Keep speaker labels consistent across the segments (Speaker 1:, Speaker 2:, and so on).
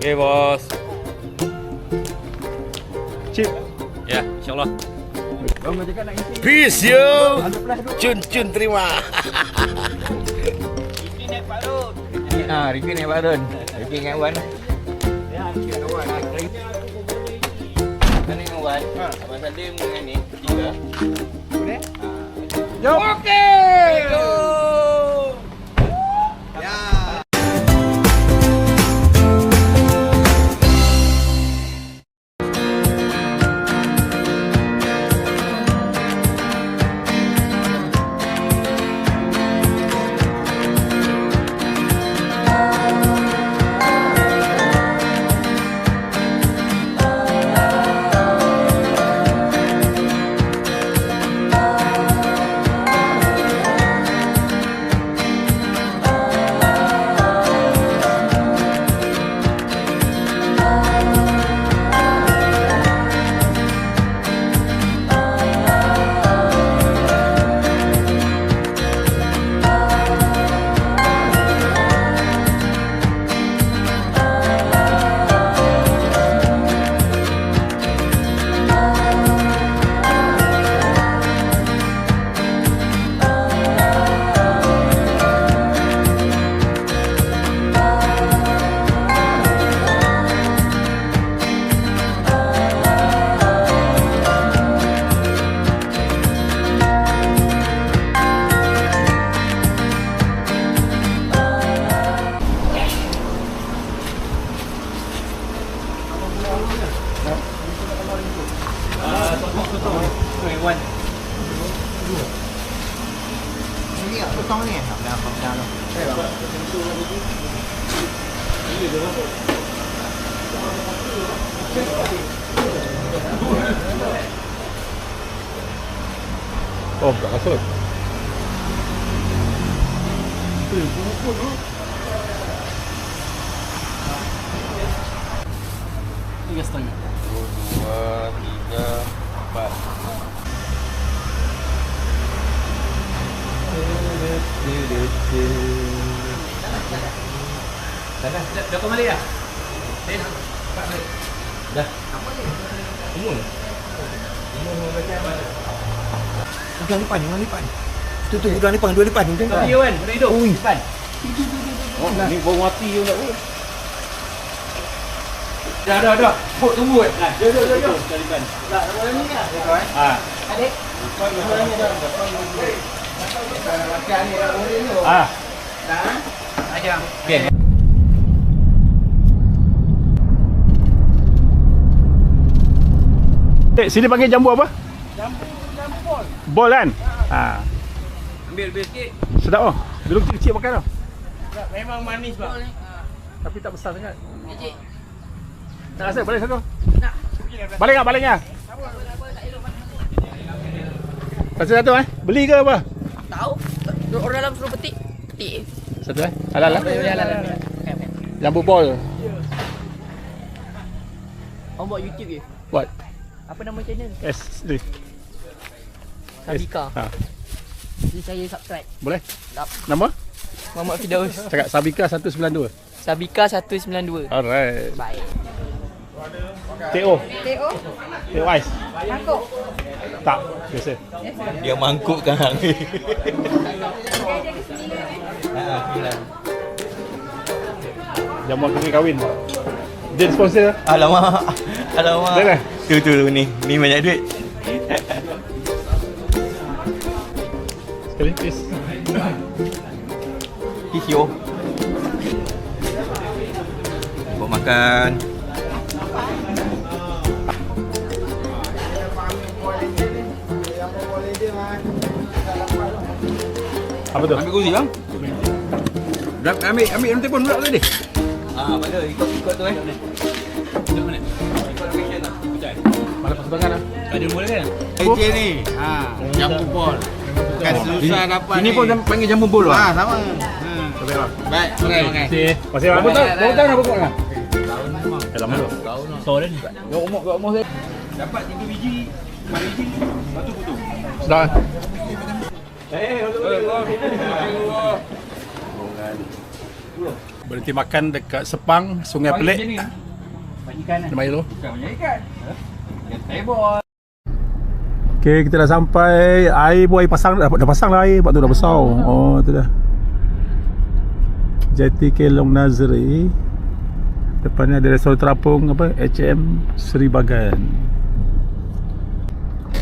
Speaker 1: Okey, bos.
Speaker 2: Cip.
Speaker 1: Ya, insyaAllah.
Speaker 3: Peace yo. Cun terima.
Speaker 4: Rifki naik Pak Rod.
Speaker 3: Rifki naik Pak Rod. Rifki ingat Wan. Mana dengan Wan? Abang Salim dengan ni. Tiga. Boleh?
Speaker 2: Jom.
Speaker 3: Okey. Go.
Speaker 2: Oh, tak masuk.
Speaker 4: Tiga setengah.
Speaker 3: 2, 3, 4.
Speaker 4: Dah kau balik dah? Pak balik.
Speaker 3: Dah. Umur. Udang lipan. Tu udang lipan, dua lipan.
Speaker 4: Tapi Wan, boleh hidup. Depan.
Speaker 1: Oh, ni baru mati je tak boleh.
Speaker 4: Dah. Hok tunggu eh. Nah, jom.
Speaker 1: Sekali ban.
Speaker 4: Tak boleh ni lah.
Speaker 1: Ah.
Speaker 4: Adik. Makan ni dah boleh tu.
Speaker 1: Ah.
Speaker 4: Dah. Ajar.
Speaker 1: Okey.
Speaker 2: Sini panggil jambu apa?
Speaker 4: Jambu bol.
Speaker 2: Bol kan?
Speaker 4: Ambil sikit.
Speaker 2: Sedap oh. Dulu kecil-kecil makan tau.
Speaker 4: Memang manis bang.
Speaker 2: Tapi tak besar sangat.
Speaker 4: Kecil.
Speaker 2: Nak rasa balik satu?
Speaker 4: Nak.
Speaker 2: Baliknya. Rasa satu Beli ke apa?
Speaker 5: Tahu? Orang dalam suruh petik. Petik.
Speaker 2: Satu halal lah.
Speaker 5: Halal.
Speaker 2: Jambu bol.
Speaker 5: Orang buat YouTube je.
Speaker 2: Buat.
Speaker 5: Apa nama channel?
Speaker 2: SD.
Speaker 5: Sabika. Jadi saya subscribe.
Speaker 2: Boleh?
Speaker 5: Sedap.
Speaker 2: Nama?
Speaker 5: Muhammad Firdaus.
Speaker 2: Cakap Sabika 192.
Speaker 5: Sabika 192.
Speaker 2: Alright.
Speaker 5: Baik.
Speaker 2: TO.
Speaker 5: Teo.
Speaker 2: TO Ais.
Speaker 5: Mangkuk.
Speaker 2: Tak. Biasa.
Speaker 3: Dia mangkukkan hang.
Speaker 5: Dia jaga sendiri ni.
Speaker 2: Jamuan kena kahwin. Dia sponsor.
Speaker 3: Alamak.
Speaker 2: Dah dah.
Speaker 3: Tu ni banyak duit.
Speaker 2: Sekali please.
Speaker 3: Kisio. Buat makan.
Speaker 2: Apa tu?
Speaker 3: Ambil kursi bang. Ambil nombor telefon pula tadi. Mana ikut tu
Speaker 4: Duduk mana?
Speaker 3: Ikut location lah.
Speaker 2: Mana persembahan lah?
Speaker 4: Ada mula kan?
Speaker 6: Ece ni. Jambu bol. Kan susah dapat.
Speaker 3: Ini pun panggil jambu bol lah.
Speaker 6: sama.
Speaker 2: Okey bang.
Speaker 6: Baik, makan.
Speaker 2: Masih bang. Berapa tahun dah pokok kan? Lama tu.
Speaker 4: So dah ni.
Speaker 3: Umur saya. Dapat 3 biji, 4 biji, satu putus.
Speaker 2: Sudah. Berhenti makan dekat Sepang, Sungai Pelik. Ada main dulu.
Speaker 3: Bukan banyak ikan. Dia table.
Speaker 2: Okay, kita dah sampai. Air pun air pasang. Dah pasang lah air. Sebab tu dah besar. Oh, tu dah. Jati Kelong Nazri. Depan ni ada restoran terapung apa? H&M Seri Bagan.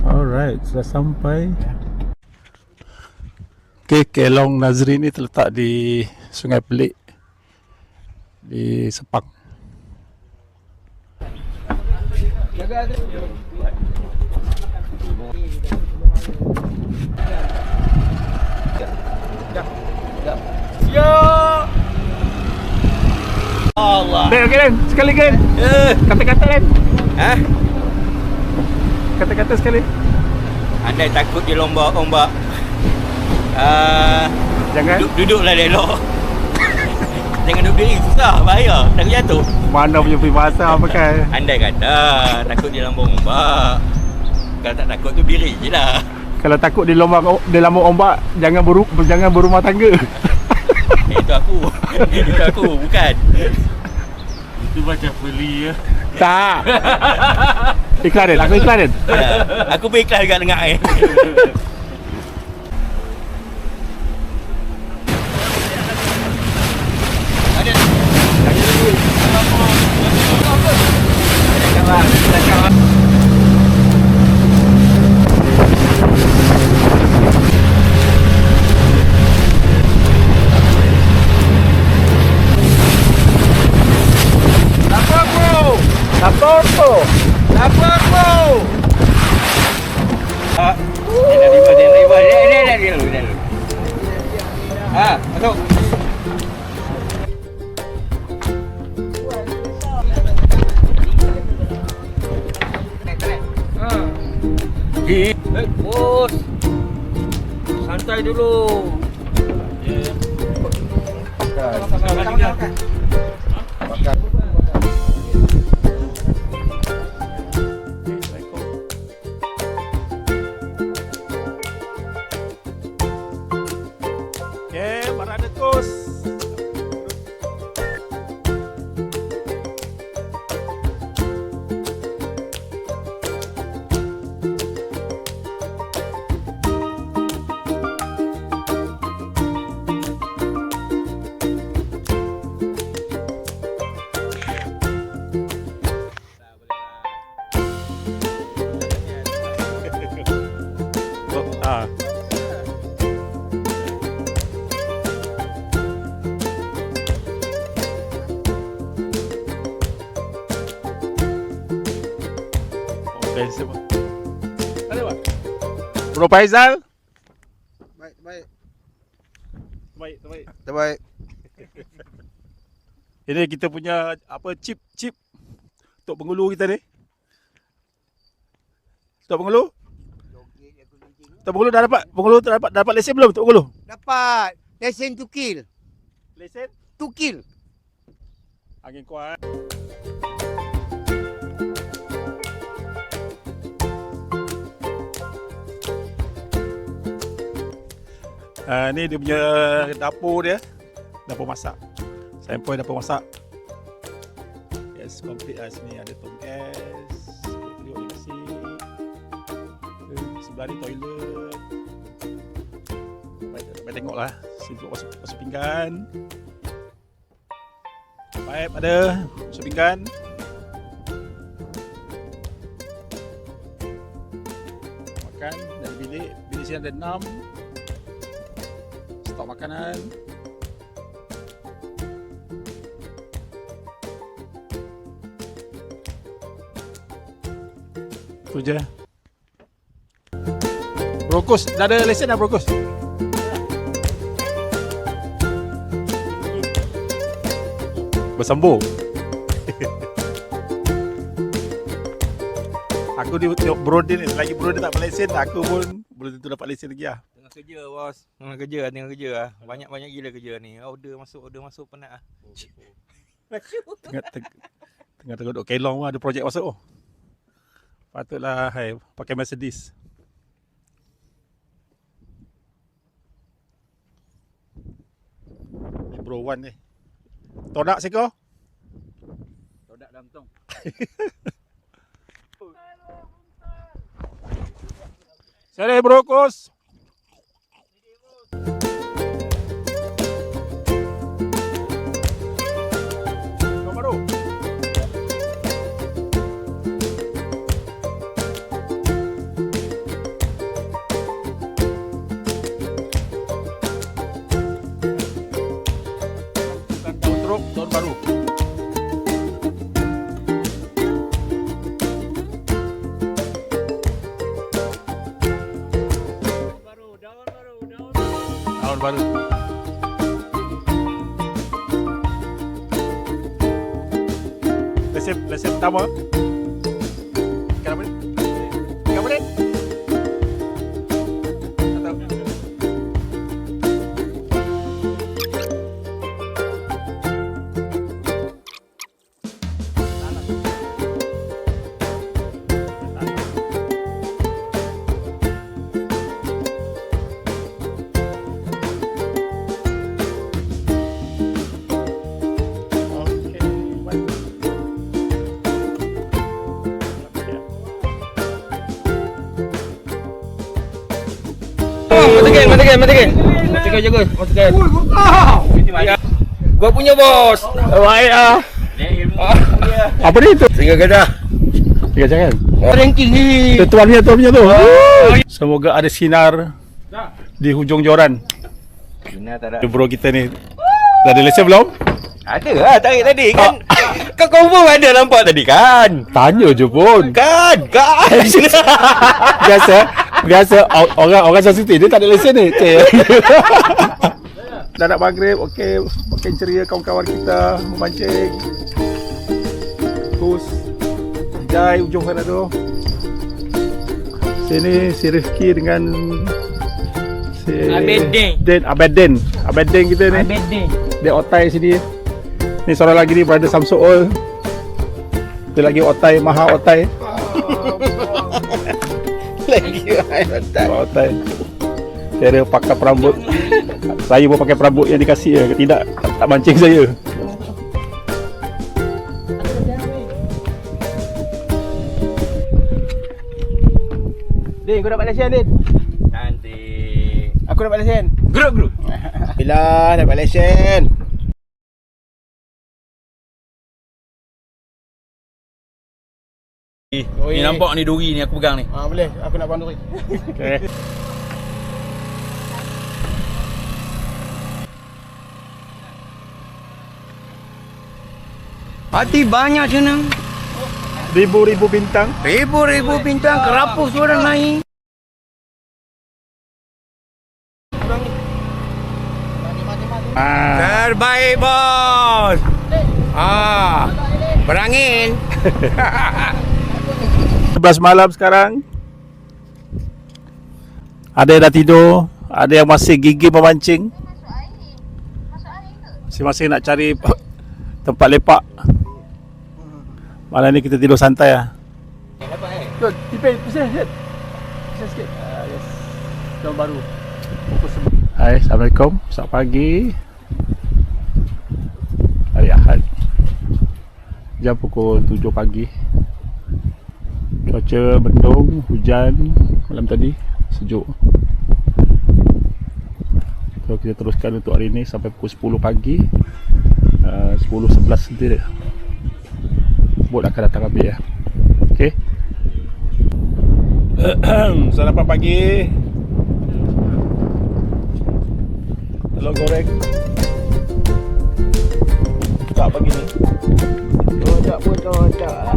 Speaker 2: Alright, sudah sampai. Okay, Kelong Nazri ni terletak di Sungai Pelik di Sepang.
Speaker 1: Allah.
Speaker 2: Dek, okey Dan, sekali kan? Kata-kata Dan.
Speaker 1: Ha?
Speaker 2: Kata-kata sekali.
Speaker 1: Andai takut di ombak.
Speaker 2: Jangan.
Speaker 1: Duduklah elok. Jangan duduk diri, susah, bahaya. Takut jatuh.
Speaker 2: Mana punya peribahasa pakai?
Speaker 1: Andai kata takut di lambung ombak. Kalau tak takut tu diri je lah.
Speaker 2: Kalau takut di lambung ombak, jangan berumah tangga.
Speaker 1: Itu aku. Itu aku, bukan.
Speaker 6: Itu macam beli ya.
Speaker 2: Tak. Iklan Din, aku iklan Din.
Speaker 1: Aku pun ikhlas juga dengar
Speaker 3: Masuk.
Speaker 1: Bos. Santai dulu.
Speaker 2: Okay, Barada Kus. Ada Pak? Bro Faizal?
Speaker 7: Baik.
Speaker 2: Terbaik.
Speaker 7: Terbaik.
Speaker 2: Ini kita punya apa chip untuk pengulu kita ni. Tok pengulu? Tok pengulu dah dapat? Pengulu dah dapat lesen belum Tok pengulu?
Speaker 7: Dapat. Lesen to kill.
Speaker 2: Lesen?
Speaker 7: To kill.
Speaker 2: Angin kuat. Ni dia punya dapur dia. Dapur masak. Sampel dapur masak. Yes, complete lah sini. Ada tong gas. Periuk dia nasi. Sebelah ni toilet. Sampai tengok lah. Sini untuk basuh pinggan. Pipe ada. Basuh pinggan. Makan dari bilik. Bilik sini ada 6. Stok makanan. Itu je. Brokus, dah ada lesen dah Brokus? Bersambung. Aku tengok bro dia ni, lagi bro dia tak dapat lesen, aku pun belum tentu dapat lesen lagi lah.
Speaker 3: Tengah kerja bos. Tengah kerja lah. Banyak gila kerja ni. Order masuk penat ah.
Speaker 2: Tengah duk Kelong pun ada projek masuk. Patutlah pakai Mercedes. Ni Bro Wan ni. Todak seko.
Speaker 3: Todak dalam tong.
Speaker 2: Sini brokus. Baru. Bukan daun teruk, daun baru. Daun baru. Lesep pertama. Kenapa ni? Kenapa ni? Tak tahu.
Speaker 3: Matikan jaga. Matikan. Gua punya bos.
Speaker 2: Baik ah. Apa ni tu?
Speaker 3: Tiga gadah.
Speaker 2: Tiga jangan.
Speaker 3: Ranking ni.
Speaker 2: Tuannya tu. Semoga ada sinar di hujung joran.
Speaker 1: Benar tak ada.
Speaker 2: Tu bro kita ni. Dah ada lesen belum?
Speaker 1: Ada lah tarik tadi kan. Kau confirm ada nampak tadi kan?
Speaker 2: Tanya je pun.
Speaker 1: Kan.
Speaker 2: Biasa orang sensitif dia tak ada lesen ni. Dah nak maghrib, okey, makin ceria kawan-kawan kita memancing. Terus jai ujung sana tu. Sini si Rifki dengan si Abedin kita ni. Dia otai sini. Ni seorang lagi ni brother Samsul. Dia lagi otai, maha otai. Otai. Kira pakai perambut. Saya pun pakai perambut yang dikasih ya. Tidak, tak mancing saya.
Speaker 4: Din, kau dapat lesen, Din?
Speaker 1: Nanti.
Speaker 4: Aku dapat lesen.
Speaker 1: Grup.
Speaker 4: Bila dapat lesen.
Speaker 3: Ni nampak ni duri ni aku pegang ni.
Speaker 4: Boleh. Aku nak banduri.
Speaker 2: Okay.
Speaker 3: Hati banyak senang.
Speaker 2: Ribu-ribu bintang.
Speaker 3: Ribu-ribu bintang kerapus orang naik. Terbaik bos. Berangin.
Speaker 2: 11 malam sekarang. Ada yang dah tidur, ada yang masih gigih memancing. Masing-masing nak cari tempat lepak. Malam ni kita tidur santai lah.
Speaker 4: Jom, tipis sikit. Pisah sikit. Yes. Jom baru.
Speaker 2: Hai, Assalamualaikum. Selamat pagi. Hari Ahad. Jam pukul 7 pagi. Cuaca mendung, hujan malam tadi, sejuk. So kita teruskan untuk hari ni sampai pukul 10 pagi. 10-11 nanti dia. Bot akan datang ambil ya. Okey. Selamat pagi. Telur goreng. Tak pagi ni.
Speaker 4: Tak pun tak.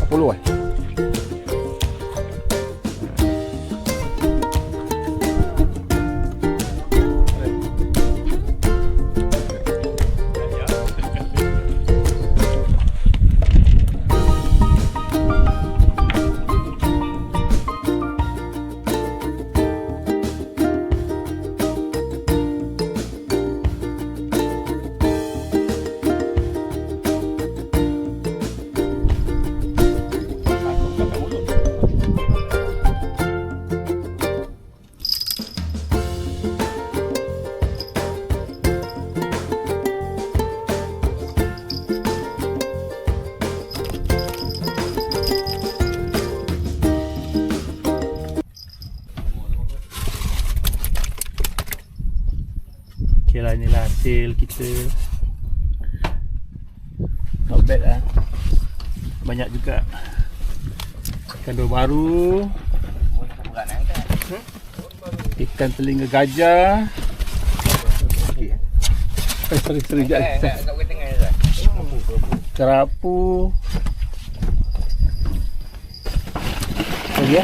Speaker 2: 40 eh. hasil kita. Not bad lah. Banyak juga. Ikan dua baru. Ikan telinga gajah. Sorry sekejap. Kerapu. Lagi ya.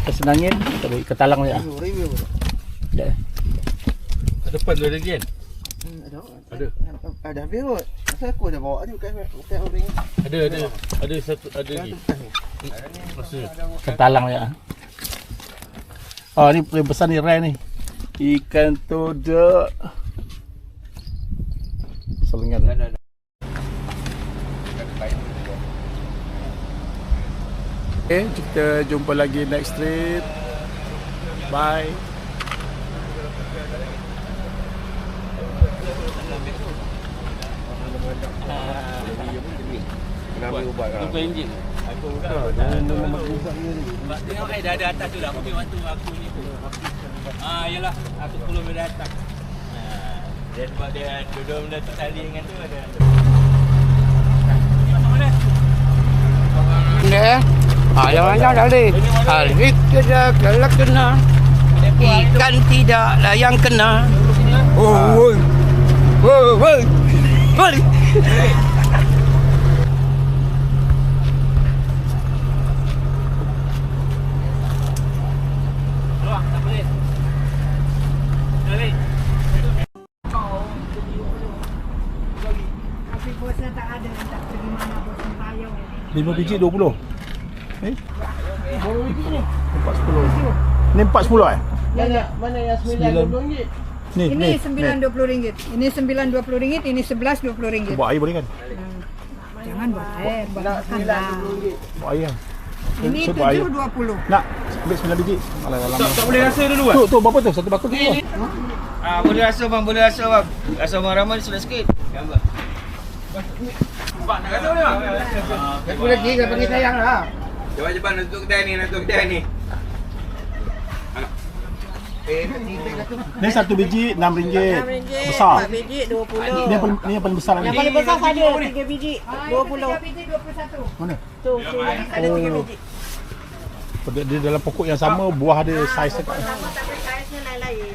Speaker 2: Kesenangin. Kita ikan talang je. Sekejap.
Speaker 3: Depan tu ada lagi kan?
Speaker 7: Ada habis kot. Asal aku dah bawa ni bukan orang ni.
Speaker 3: Ada satu ada lagi. Masa
Speaker 2: Ikan talang je. Oh ni paling besar ni rare ni. Ikan todok. Selengan. Okay, kita jumpa lagi next trip. Bye.
Speaker 1: RM20. Tengok dah ada atas tu dah. Kopi waktu aku ni tu. Yalah, aku puluh dari atas. Dia sebab dia duduk benda tu tali dengan tu ada.
Speaker 7: Yang tadi. Harik tidak galak kena. Ikan tidaklah yang kena. Oh, woi. Woi.
Speaker 8: Tapi bosnya tak ada, tak pergi mana bos merayau.
Speaker 2: 5 biji 20.
Speaker 8: Baru biji ni.
Speaker 2: 410. Ni 410 eh?
Speaker 8: Mana yang RM9.20?
Speaker 2: Ni,
Speaker 8: Ini RM9.20. Ini RM9.20, ini RM11.20.
Speaker 2: Buat air boleh kan?
Speaker 8: Jangan buat air, buat makan lah.
Speaker 2: Buat air kan?
Speaker 8: Ini
Speaker 2: So, buat air.
Speaker 8: RM7.20.
Speaker 2: Nak ambil 9 biji. Alah.
Speaker 3: tak boleh rasa dulu kan?
Speaker 2: Tu berapa tu? Satu bakul tu.
Speaker 3: Boleh rasa bang, boleh rasa bang. Rasa bang Rahman sudah sikit. Gambar. Bang, nak kata boleh bang?
Speaker 7: Aku lagi kau panggil sayang lah.
Speaker 3: Cepat untuk kedai ni.
Speaker 2: Ni satu biji RM6. Besar.
Speaker 8: 4 biji RM20.
Speaker 2: Ni yang paling besar lagi.
Speaker 8: Yang paling besar ada 3 biji RM20. 3 biji RM21.
Speaker 2: Mana?
Speaker 8: Tu, ada 3 biji.
Speaker 2: Dia dalam pokok yang sama, buah ada saiz dekat.
Speaker 8: Sama tapi saiznya lain-lain.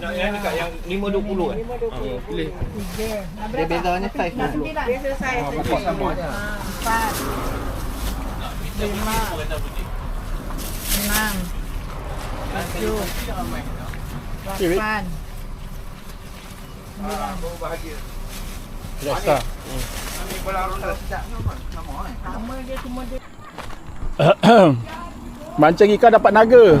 Speaker 3: Nak yang dekat yang 520 kan?
Speaker 8: 5.20.
Speaker 3: Pilih.
Speaker 7: Dia bezanya saiz
Speaker 8: Dah 9. Biasa saiz. 4. 5. 6. 7. 8.
Speaker 2: Rasa.
Speaker 8: Sama dia cuma dia.
Speaker 2: Mancing ikan dapat naga.